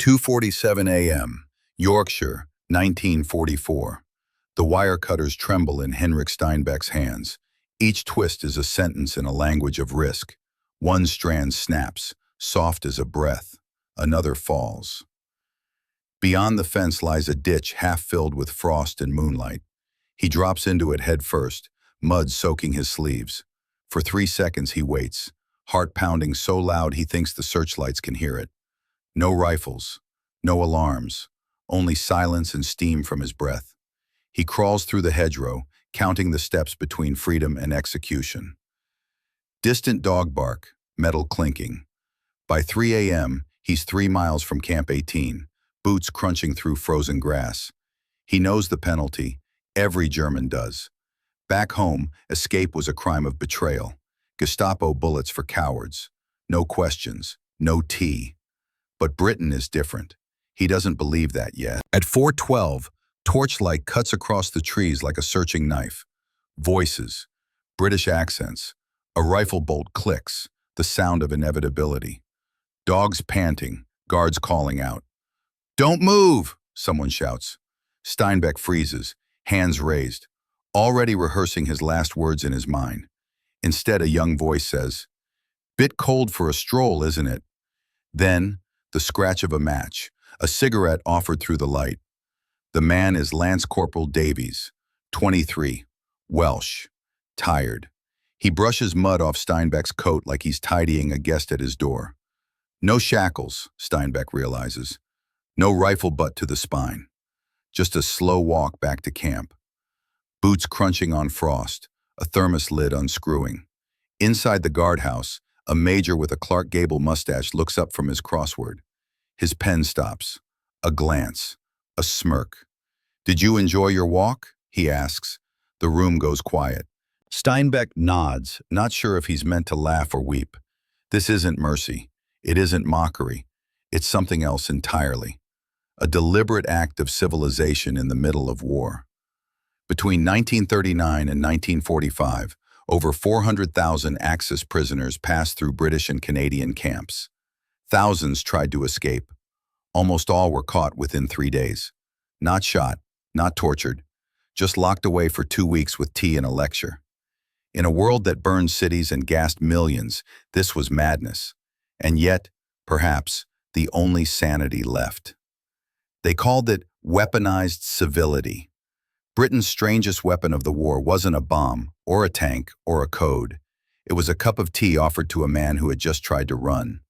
2:47 a.m., Yorkshire, 1944. The wire cutters tremble in Henrik Steinbeck's hands. Each twist is a sentence in a language of risk. One strand snaps, soft as a breath. Another falls. Beyond the fence lies a ditch half filled with frost and moonlight. He drops into it head first, mud soaking his sleeves. For 3 seconds he waits, heart pounding so loud he thinks the searchlights can hear it. No rifles, no alarms, only silence and steam from his breath. He crawls through the hedgerow, counting the steps between freedom and execution. Distant dog bark, metal clinking. By 3 a.m., he's 3 miles from Camp 18, boots crunching through frozen grass. He knows the penalty. Every German does. Back home, escape was a crime of betrayal. Gestapo bullets for cowards. No questions, no tea. But Britain is different. He doesn't believe that yet. At 4:12, torchlight cuts across the trees like a searching knife. Voices, British accents. A rifle bolt clicks, the sound of inevitability. Dogs panting, guards calling out. "Don't move!" someone shouts. Steinbeck freezes, hands raised, already rehearsing his last words in his mind. Instead, a young voice says, "Bit cold for a stroll, isn't it?" Then, the scratch of a match, a cigarette offered through the light. The man is Lance Corporal Davies, 23, Welsh, tired. He brushes mud off Steinbeck's coat like he's tidying a guest at his door. No shackles, Steinbeck realizes. No rifle butt to the spine. Just a slow walk back to camp. Boots crunching on frost, a thermos lid unscrewing. Inside the guardhouse, a major with a Clark Gable mustache looks up from his crossword. His pen stops. A glance. A smirk. "Did you enjoy your walk?" he asks. The room goes quiet. Steinbeck nods, not sure if he's meant to laugh or weep. This isn't mercy. It isn't mockery. It's something else entirely. A deliberate act of civilization in the middle of war. Between 1939 and 1945, over 400,000 Axis prisoners passed through British and Canadian camps. Thousands tried to escape. Almost all were caught within 3 days. Not shot, not tortured, just locked away for 2 weeks with tea and a lecture. In a world that burned cities and gassed millions, this was madness. And yet, perhaps, the only sanity left. They called it weaponized civility. Britain's strangest weapon of the war wasn't a bomb, or a tank, or a code. It was a cup of tea offered to a man who had just tried to run.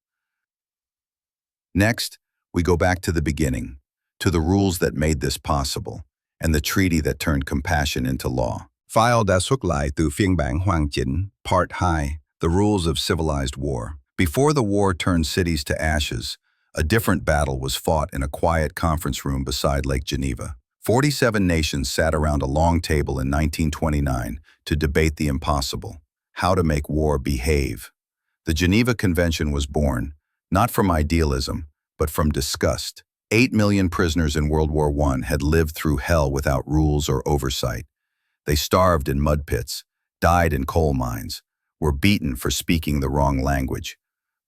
Next, we go back to the beginning, to the rules that made this possible, and the treaty that turned compassion into law. File đã xuất lại từ phiên bản hoàn chỉnh, Part 2, The Rules of Civilized War. Before the war turned cities to ashes, a different battle was fought in a quiet conference room beside Lake Geneva. 47 nations sat around a long table in 1929 to debate the impossible, how to make war behave. The Geneva Convention was born, not from idealism, but from disgust. 8 million prisoners in World War I had lived through hell without rules or oversight. They starved in mud pits, died in coal mines, were beaten for speaking the wrong language.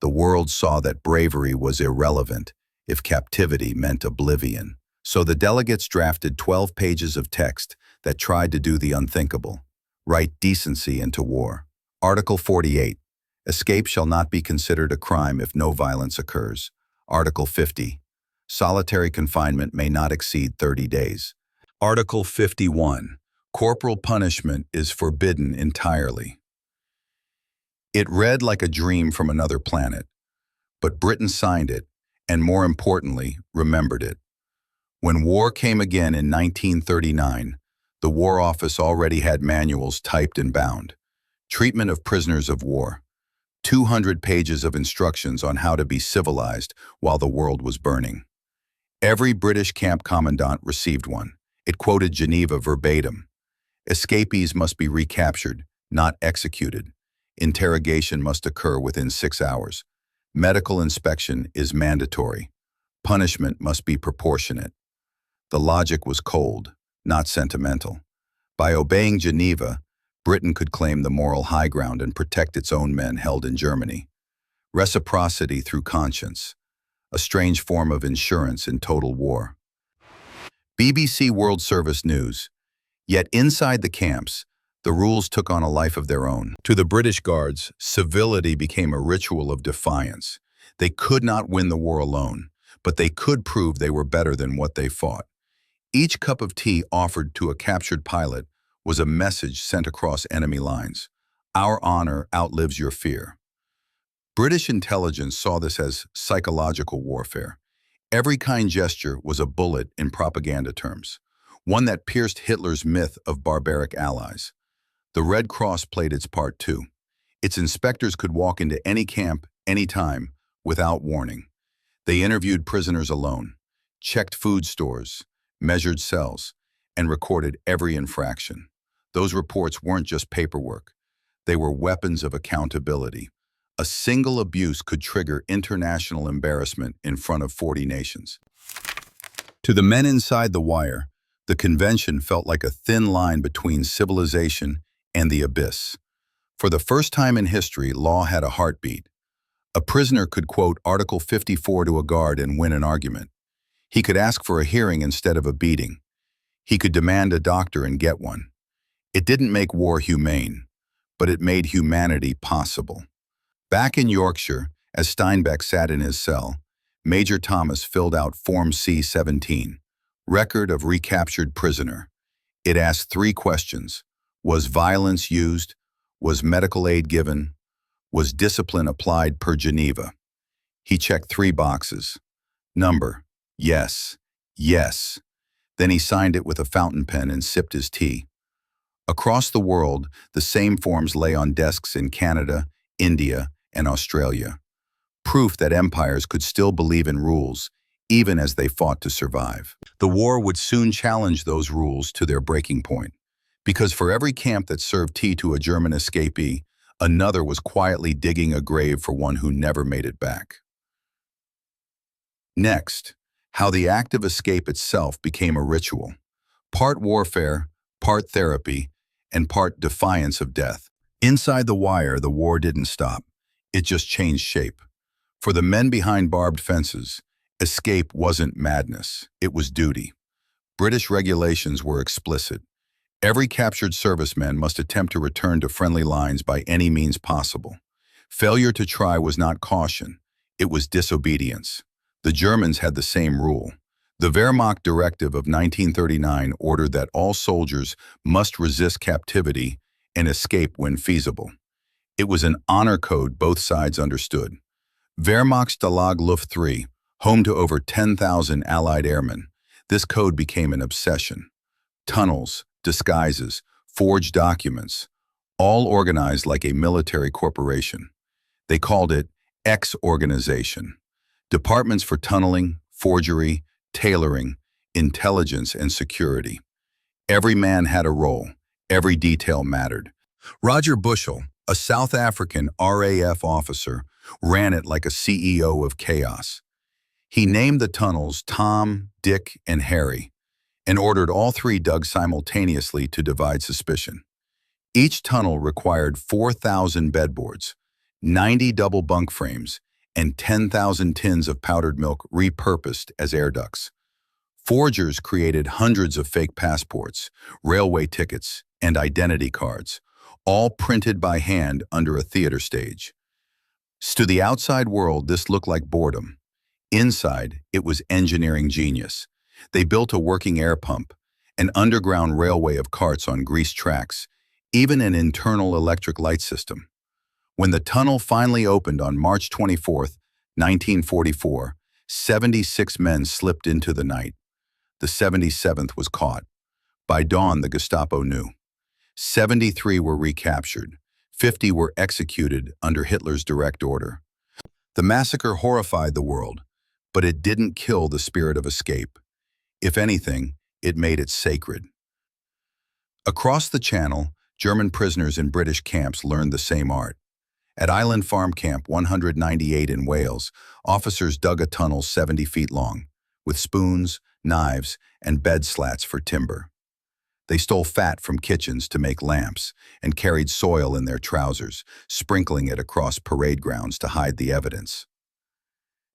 The world saw that bravery was irrelevant if captivity meant oblivion. So the delegates drafted 12 pages of text that tried to do the unthinkable, write decency into war. Article 48, escape shall not be considered a crime if no violence occurs. Article 50, solitary confinement may not exceed 30 days. Article 51, corporal punishment is forbidden entirely. It read like a dream from another planet, but Britain signed it, and more importantly, remembered it. When war came again in 1939, the War Office already had manuals typed and bound. Treatment of prisoners of war. 200 pages of instructions on how to be civilized while the world was burning. Every British camp commandant received one. It quoted Geneva verbatim. Escapees must be recaptured, not executed. Interrogation must occur within 6 hours. Medical inspection is mandatory. Punishment must be proportionate. The logic was cold, not sentimental. By obeying Geneva, Britain could claim the moral high ground and protect its own men held in Germany. Reciprocity through conscience. a strange form of insurance in total war. BBC World Service News. Yet inside the camps, the rules took on a life of their own. To the British Guards, civility became a ritual of defiance. They could not win the war alone, but they could prove they were better than what they fought. Each cup of tea offered to a captured pilot was a message sent across enemy lines. Our honor outlives your fear. British intelligence saw this as psychological warfare. Every kind gesture was a bullet in propaganda terms, one that pierced Hitler's myth of barbaric allies. The Red Cross played its part too. Its inspectors could walk into any camp, anytime, without warning. They interviewed prisoners alone, checked food stores, measured cells, and recorded every infraction. Those reports weren't just paperwork. They were weapons of accountability. A single abuse could trigger international embarrassment in front of 40 nations. To the men inside the wire, the convention felt like a thin line between civilization and the abyss. For the first time in history, law had a heartbeat. A prisoner could quote Article 54 to a guard and win an argument. He could ask for a hearing instead of a beating. He could demand a doctor and get one. It didn't make war humane, but it made humanity possible. Back in Yorkshire, as Steinbeck sat in his cell, Major Thomas filled out Form C-17, Record of Recaptured Prisoner. It asked 3 questions. Was violence used? Was medical aid given? Was discipline applied per Geneva? He checked 3 boxes. Number, yes, yes. Then he signed it with a fountain pen and sipped his tea. Across the world, the same forms lay on desks in Canada, India, and Australia. Proof that empires could still believe in rules, even as they fought to survive. The war would soon challenge those rules to their breaking point, because for every camp that served tea to a German escapee, another was quietly digging a grave for one who never made it back. Next, how the act of escape itself became a ritual, part warfare, part therapy, and part defiance of death. Inside the wire, the war didn't stop. It just changed shape. For the men behind barbed fences, escape wasn't madness, it was duty. British regulations were explicit. Every captured serviceman must attempt to return to friendly lines by any means possible. Failure to try was not caution, it was disobedience. The Germans had the same rule. The Wehrmacht Directive of 1939 ordered that all soldiers must resist captivity and escape when feasible. It was an honor code both sides understood. Wehrmachtsstalag Luft 3, home to over 10,000 Allied airmen, this code became an obsession. Tunnels, disguises, forged documents, all organized like a military corporation. They called it X-organization. Departments for tunneling, forgery, tailoring, intelligence, and security. Every man had a role. Every detail mattered. Roger Bushell, a South African RAF officer, ran it like a CEO of chaos. He named the tunnels Tom, Dick, and Harry, and ordered all 3 dug simultaneously to divide suspicion. Each tunnel required 4,000 bedboards, 90 double bunk frames, and 10,000 tins of powdered milk repurposed as air ducts. Forgers created hundreds of fake passports, railway tickets, and identity cards, all printed by hand under a theater stage. To the outside world, this looked like boredom. Inside, it was engineering genius. They built a working air pump, an underground railway of carts on greased tracks, even an internal electric light system. When the tunnel finally opened on March 24, 1944, 76 men slipped into the night. The 77th was caught. By dawn, the Gestapo knew. 73 were recaptured. 50 were executed under Hitler's direct order. The massacre horrified the world, but it didn't kill the spirit of escape. If anything, it made it sacred. Across the Channel, German prisoners in British camps learned the same art. At Island Farm Camp 198 in Wales, officers dug a tunnel 70 feet long, with spoons, knives, and bed slats for timber. They stole fat from kitchens to make lamps and carried soil in their trousers, sprinkling it across parade grounds to hide the evidence.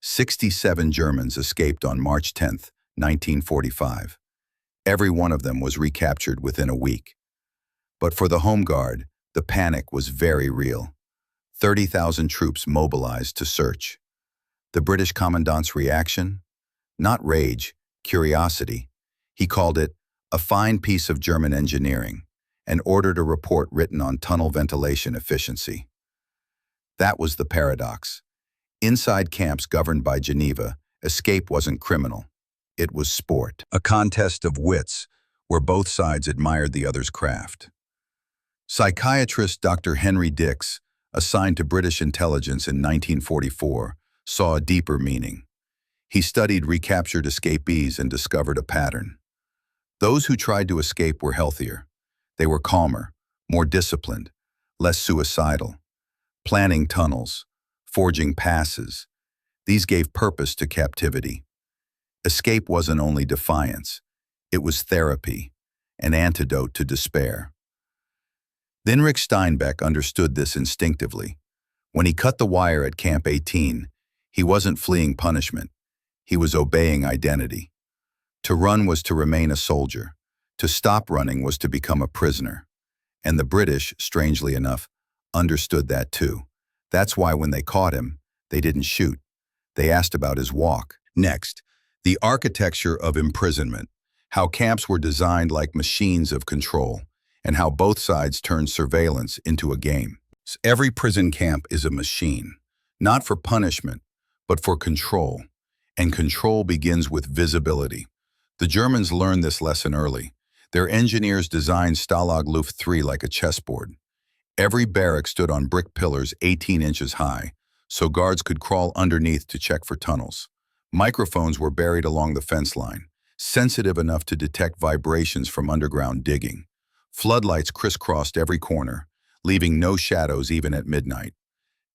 67 Germans escaped on March 10, 1945. Every one of them was recaptured within a week. But for the Home Guard, the panic was very real. 30,000 troops mobilized to search. The British commandant's reaction? Not rage, curiosity. He called it a fine piece of German engineering and ordered a report written on tunnel ventilation efficiency. That was the paradox. Inside camps governed by Geneva, escape wasn't criminal. It was sport. A contest of wits, where both sides admired the other's craft. Psychiatrist Dr. Henry Dix, assigned to British intelligence in 1944, saw a deeper meaning. He studied recaptured escapees and discovered a pattern. Those who tried to escape were healthier. They were calmer, more disciplined, less suicidal, planning tunnels, forging passes. These gave purpose to captivity. Escape wasn't only defiance, it was therapy, an antidote to despair. Heinrich Steinbeck understood this instinctively. When he cut the wire at Camp 18, he wasn't fleeing punishment. He was obeying identity. To run was to remain a soldier. To stop running was to become a prisoner. And the British, strangely enough, understood that too. That's why when they caught him, they didn't shoot. They asked about his walk. Next, the architecture of imprisonment, how camps were designed like machines of control, and how both sides turned surveillance into a game. Every prison camp is a machine, not for punishment, but for control. And control begins with visibility. The Germans learned this lesson early. Their engineers designed Stalag Luft 3 like a chessboard. Every barrack stood on brick pillars 18 inches high, so guards could crawl underneath to check for tunnels. Microphones were buried along the fence line, sensitive enough to detect vibrations from underground digging. Floodlights crisscrossed every corner, leaving no shadows even at midnight.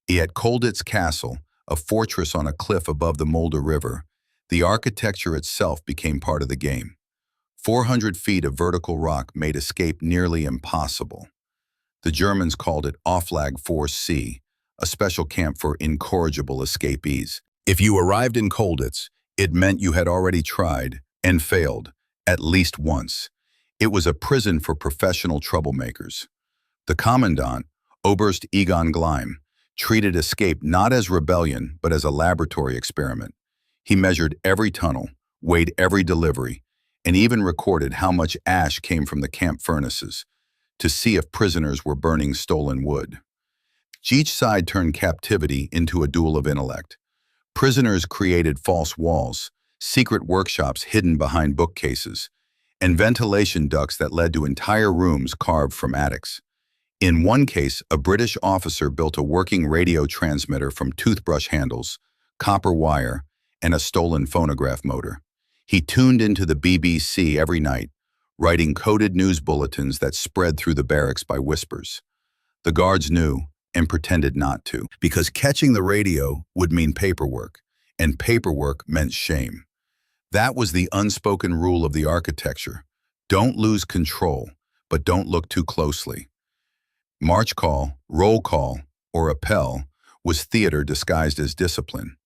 At Colditz Castle, a fortress on a cliff above the Mulde River, the architecture itself became part of the game. 400 feet of vertical rock made escape nearly impossible. The Germans called it Auflag 4C, a special camp for incorrigible escapees. If you arrived in Colditz, it meant you had already tried and failed, at least once. It was a prison for professional troublemakers. The commandant, Oberst Egon Gleim, treated escape not as rebellion, but as a laboratory experiment. He measured every tunnel, weighed every delivery, and even recorded how much ash came from the camp furnaces to see if prisoners were burning stolen wood. Each side turned captivity into a duel of intellect. Prisoners created false walls, secret workshops hidden behind bookcases, and ventilation ducts that led to entire rooms carved from attics. In one case, a British officer built a working radio transmitter from toothbrush handles, copper wire, and a stolen phonograph motor. He tuned into the BBC every night, writing coded news bulletins that spread through the barracks by whispers. The guards knew and pretended not to, because catching the radio would mean paperwork, and paperwork meant shame. That was the unspoken rule of the architecture. Don't lose control, but don't look too closely. March call, roll call, or appel was theater disguised as discipline.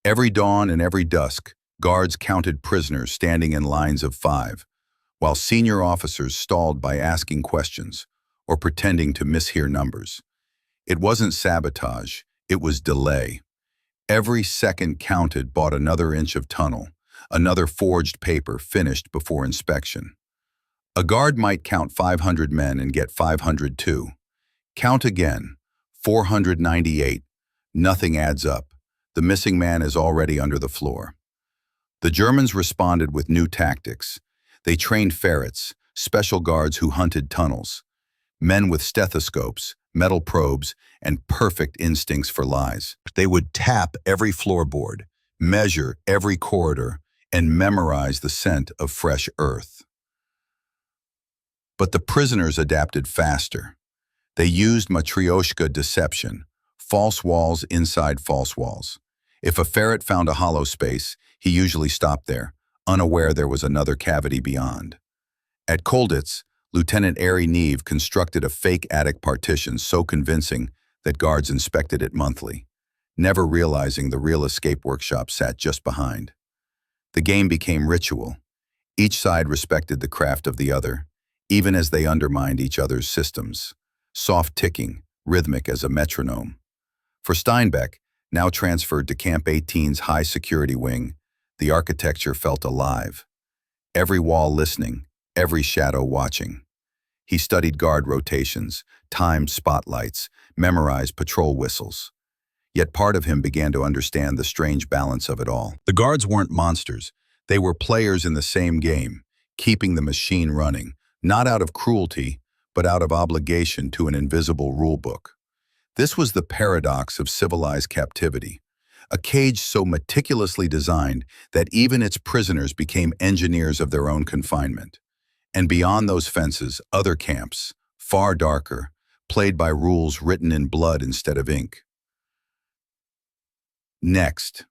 Every dawn and every dusk, guards counted prisoners standing in lines of 5, while senior officers stalled by asking questions or pretending to mishear numbers. It wasn't sabotage, it was delay. Every second counted bought another inch of tunnel, another forged paper finished before inspection. A guard might count 500 men and get 502. Count again, 498. Nothing adds up. The missing man is already under the floor. The Germans responded with new tactics. They trained ferrets, special guards who hunted tunnels. Men with stethoscopes, metal probes, and perfect instincts for lies. They would tap every floorboard, measure every corridor, and memorize the scent of fresh earth. But the prisoners adapted faster. They used matryoshka deception, false walls inside false walls. If a ferret found a hollow space, he usually stopped there, unaware there was another cavity beyond. At Colditz, Lieutenant Ari Neve constructed a fake attic partition so convincing that guards inspected it monthly. never realizing the real escape workshop sat just behind. The game became ritual. Each side respected the craft of the other, even as they undermined each other's systems. Soft ticking, rhythmic as a metronome. For Steinbeck, now transferred to Camp 18's high-security wing, the architecture felt alive. Every wall listening, every shadow watching. He studied guard rotations, timed spotlights, memorized patrol whistles. Yet part of him began to understand the strange balance of it all. The guards weren't monsters. They were players in the same game, keeping the machine running, not out of cruelty, but out of obligation to an invisible rulebook. This was the paradox of civilized captivity, a cage so meticulously designed that even its prisoners became engineers of their own confinement. And beyond those fences, other camps, far darker, played by rules written in blood instead of ink. Next,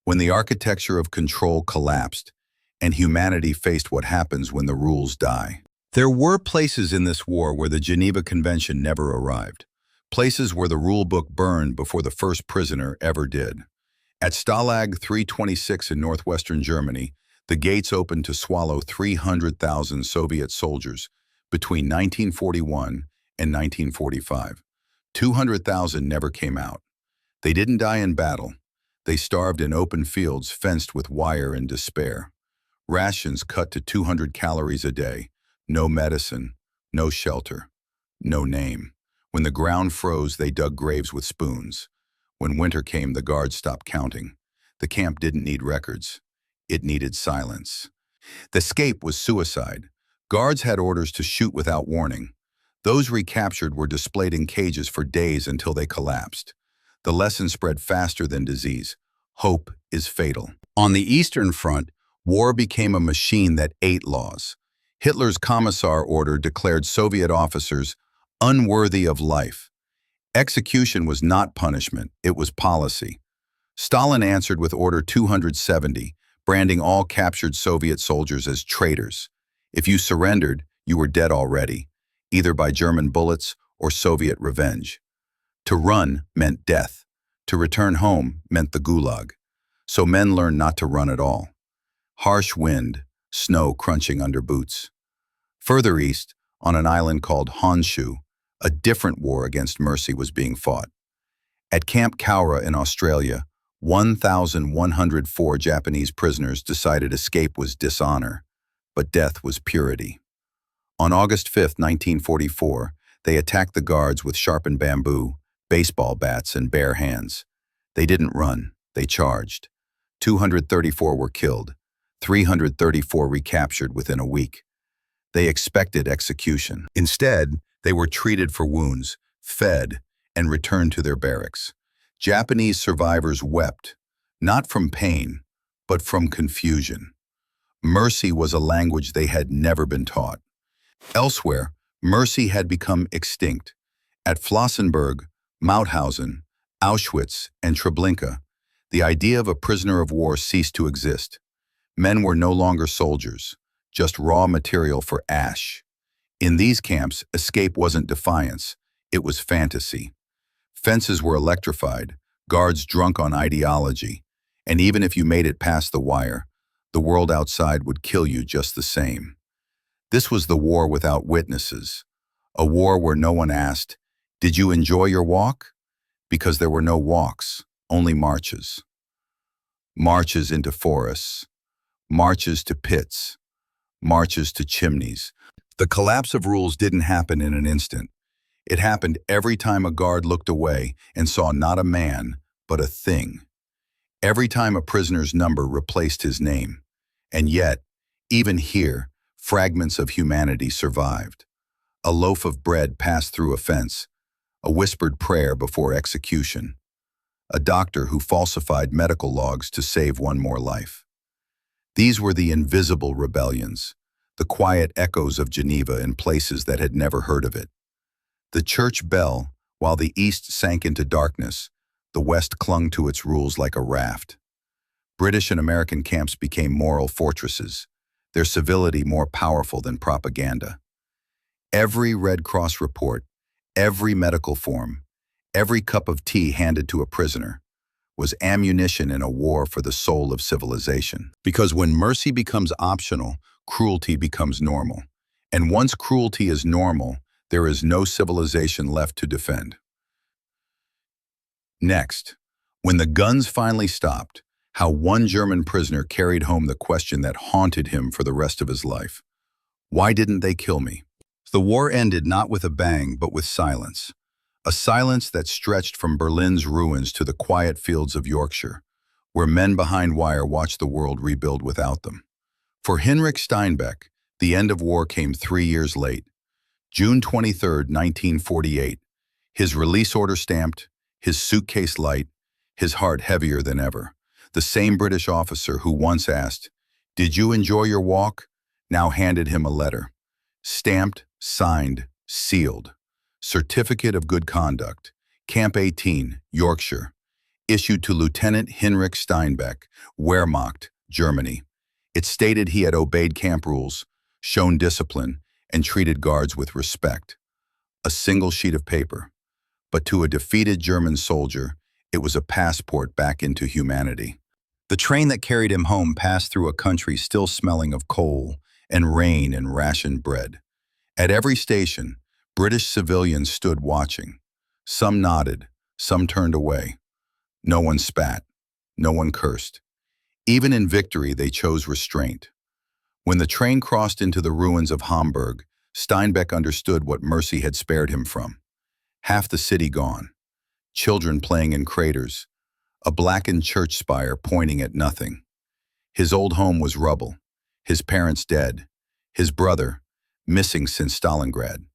when the architecture of control collapsed and humanity faced what happens when the rules die. There were places in this war where the Geneva Convention never arrived, places where the rulebook burned before the first prisoner ever did. At Stalag 326 in northwestern Germany, the gates opened to swallow 300,000 Soviet soldiers between 1941 and 1945. 200,000 never came out. They didn't die in battle. They starved in open fields fenced with wire and despair. Rations cut to 200 calories a day. No medicine, no shelter, no name. When the ground froze, they dug graves with spoons. When winter came, the guards stopped counting. The camp didn't need records. It needed silence. The escape was suicide. Guards had orders to shoot without warning. Those recaptured were displayed in cages for days until they collapsed. The lesson spread faster than disease. Hope is fatal. On the Eastern Front, war became a machine that ate laws. Hitler's Commissar order declared Soviet officers unworthy of life. Execution was not punishment, it was policy. Stalin answered with Order 270, branding all captured Soviet soldiers as traitors. If you surrendered, you were dead already, either by German bullets or Soviet revenge. To run meant death. To return home meant the Gulag. So men learned not to run at all. Harsh wind, snow crunching under boots. Further east, on an island called Honshu, a different war against mercy was being fought. At Camp Cowra in Australia, 1,104 Japanese prisoners decided escape was dishonor, but death was purity. On August 5, 1944, they attacked the guards with sharpened bamboo, baseball bats, and bare hands. They didn't run, they charged. 234 were killed, 334 recaptured within a week. They expected execution. Instead, they were treated for wounds, fed, and returned to their barracks. Japanese survivors wept, not from pain, but from confusion. Mercy was a language they had never been taught. Elsewhere, mercy had become extinct. At Flossenburg, Mauthausen, Auschwitz, and Treblinka, the idea of a prisoner of war ceased to exist. Men were no longer soldiers, just raw material for ash. In these camps, escape wasn't defiance, it was fantasy. Fences were electrified, guards drunk on ideology, and even if you made it past the wire, the world outside would kill you just the same. This was the war without witnesses, a war where no one asked, "Did you enjoy your walk?" Because there were no walks, only marches. Marches into forests, marches to pits, marches to chimneys. The collapse of rules didn't happen in an instant. It happened every time a guard looked away and saw not a man, but a thing. Every time a prisoner's number replaced his name. And yet, even here, fragments of humanity survived. A loaf of bread passed through a fence, a whispered prayer before execution, a doctor who falsified medical logs to save one more life. These were the invisible rebellions, the quiet echoes of Geneva in places that had never heard of it. The church bell, while the East sank into darkness, the West clung to its rules like a raft. British and American camps became moral fortresses, their civility more powerful than propaganda. Every Red Cross report, every medical form, every cup of tea handed to a prisoner, was ammunition in a war for the soul of civilization. Because when mercy becomes optional, cruelty becomes normal. And once cruelty is normal, there is no civilization left to defend. Next, when the guns finally stopped, how one German prisoner carried home the question that haunted him for the rest of his life. Why didn't they kill me? The war ended not with a bang, but with silence. A silence that stretched from Berlin's ruins to the quiet fields of Yorkshire, where men behind wire watched the world rebuild without them. For Heinrich Steinbeck, the end of war came 3 years late. June 23, 1948. His release order stamped, his suitcase light, his heart heavier than ever. The same British officer who once asked, "Did you enjoy your walk?" now handed him a letter. Stamped, signed, sealed. Certificate of Good Conduct, Camp 18, Yorkshire. Issued to Lieutenant Heinrich Steinbeck, Wehrmacht, Germany. It stated he had obeyed camp rules, shown discipline, and treated guards with respect. A single sheet of paper. But to a defeated German soldier, it was a passport back into humanity. The train that carried him home passed through a country still smelling of coal and rain and rationed bread. At every station, British civilians stood watching. Some nodded, some turned away. No one spat, no one cursed. Even in victory, they chose restraint. When the train crossed into the ruins of Hamburg, Steinbeck understood what mercy had spared him from. Half the city gone, children playing in craters, a blackened church spire pointing at nothing. His old home was rubble, his parents dead, his brother missing since Stalingrad.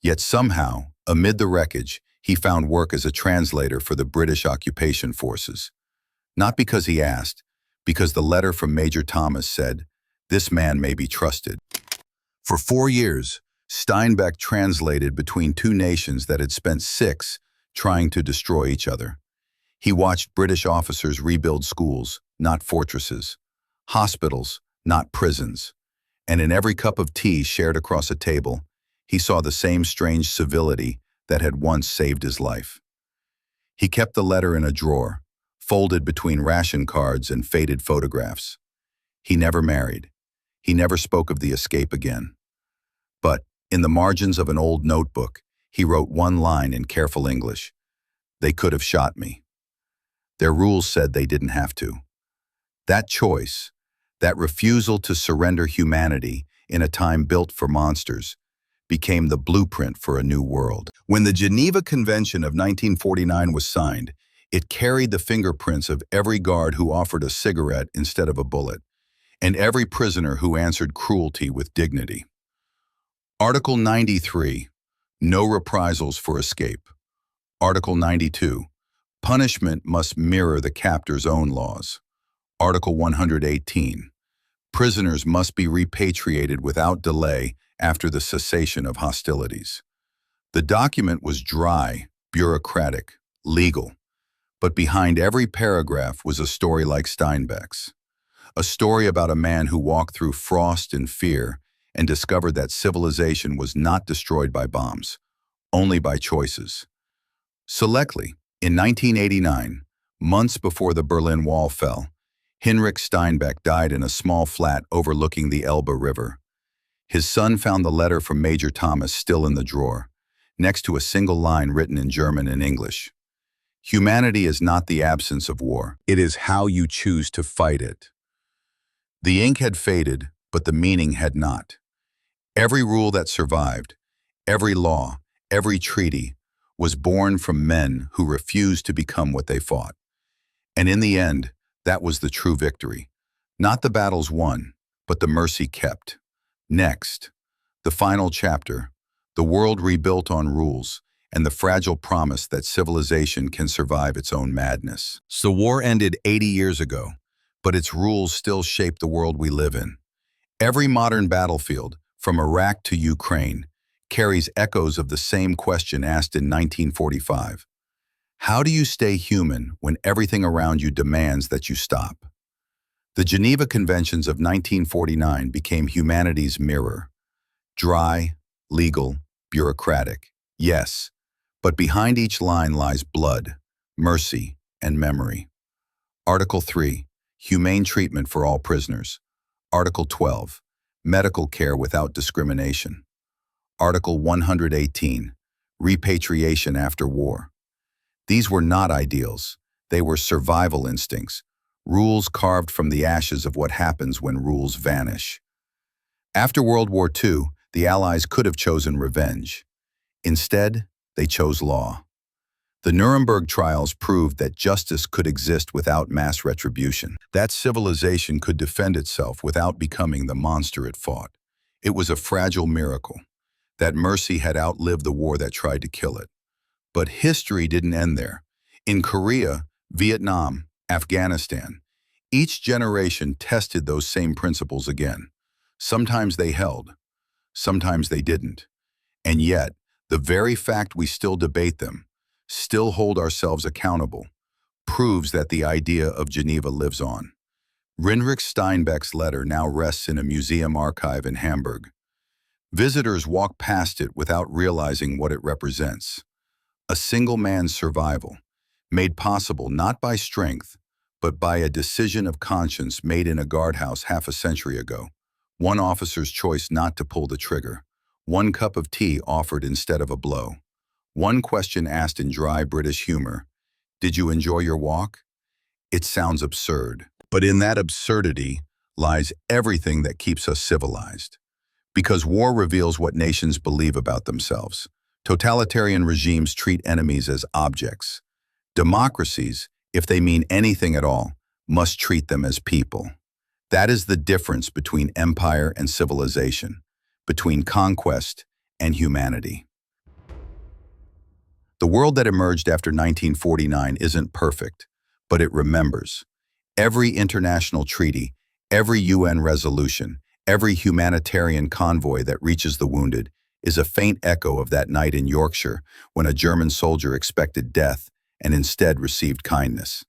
Yet somehow, amid the wreckage, he found work as a translator for the British occupation forces. Not because he asked, because the letter from Major Thomas said, "This man may be trusted." For 4 years, Steinbeck translated between two nations that had spent 6 trying to destroy each other. He watched British officers rebuild schools, not fortresses, hospitals, not prisons, and in every cup of tea shared across a table, he saw the same strange civility that had once saved his life. He kept the letter in a drawer, folded between ration cards and faded photographs. He never married. He never spoke of the escape again. But in the margins of an old notebook, he wrote one line in careful English. "They could have shot me. Their rules said they didn't have to." That choice, that refusal to surrender humanity in a time built for monsters, became the blueprint for a new world. When the Geneva Convention of 1949 was signed, it carried the fingerprints of every guard who offered a cigarette instead of a bullet, and every prisoner who answered cruelty with dignity. Article 93, no reprisals for escape. Article 92, punishment must mirror the captor's own laws. Article 118, prisoners must be repatriated without delay after the cessation of hostilities. The document was dry, bureaucratic, legal, but behind every paragraph was a story like Steinbeck's. A story about a man who walked through frost and fear and discovered that civilization was not destroyed by bombs, only by choices. Selectly, in 1989, months before the Berlin Wall fell, Heinrich Steinbeck died in a small flat overlooking the Elbe River. His son found the letter from Major Thomas still in the drawer, next to a single line written in German and English. Humanity is not the absence of war. It is how you choose to fight it. The ink had faded, but the meaning had not. Every rule that survived, every law, every treaty, was born from men who refused to become what they fought. And in the end, that was the true victory. Not the battles won, but the mercy kept. Next, the final chapter, the world rebuilt on rules, and the fragile promise that civilization can survive its own madness. The war ended 80 years ago, but its rules still shape the world we live in. Every modern battlefield, from Iraq to Ukraine, carries echoes of the same question asked in 1945. How do you stay human when everything around you demands that you stop? The Geneva Conventions of 1949 became humanity's mirror. Dry, legal, bureaucratic, yes, but behind each line lies blood, mercy, and memory. Article 3, humane treatment for all prisoners. Article 12, medical care without discrimination. Article 118, repatriation after war. These were not ideals. They were survival instincts, rules carved from the ashes of what happens when rules vanish. After World War II, the Allies could have chosen revenge. Instead, they chose law. The Nuremberg trials proved that justice could exist without mass retribution, that civilization could defend itself without becoming the monster it fought. It was a fragile miracle, that mercy had outlived the war that tried to kill it. But history didn't end there. In Korea, Vietnam, Afghanistan, each generation tested those same principles again. Sometimes they held, sometimes they didn't. And yet, the very fact we still debate them, still hold ourselves accountable, proves that the idea of Geneva lives on. Heinrich Steinbeck's letter now rests in a museum archive in Hamburg. Visitors walk past it without realizing what it represents. A single man's survival, made possible not by strength, but by a decision of conscience made in a guardhouse half a century ago. One officer's choice not to pull the trigger. One cup of tea offered instead of a blow. One question asked in dry British humor. Did you enjoy your walk? It sounds absurd, but in that absurdity lies everything that keeps us civilized. Because war reveals what nations believe about themselves. Totalitarian regimes treat enemies as objects. Democracies, if they mean anything at all, must treat them as people. That is the difference between empire and civilization, between conquest and humanity. The world that emerged after 1949 isn't perfect, but it remembers. Every international treaty, every UN resolution, every humanitarian convoy that reaches the wounded is a faint echo of that night in Yorkshire when a German soldier expected death and instead received kindness.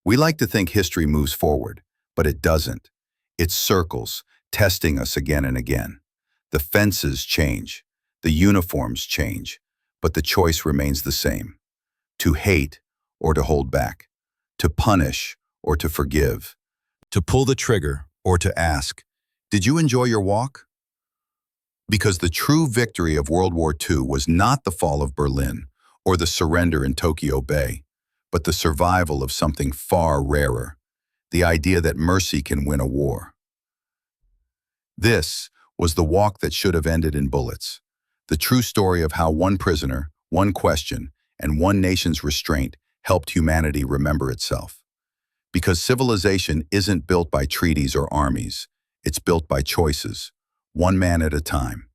We like to think history moves forward, but it doesn't. It circles, testing us again and again. The fences change, the uniforms change, but the choice remains the same. To hate or to hold back, to punish or to forgive, to pull the trigger or to ask, did you enjoy your walk? Because the true victory of World War II was not the fall of Berlin or the surrender in Tokyo Bay, but the survival of something far rarer, the idea that mercy can win a war. This was the walk that should have ended in bullets, the true story of how one prisoner, one question, and one nation's restraint helped humanity remember itself. Because civilization isn't built by treaties or armies, it's built by choices, one man at a time.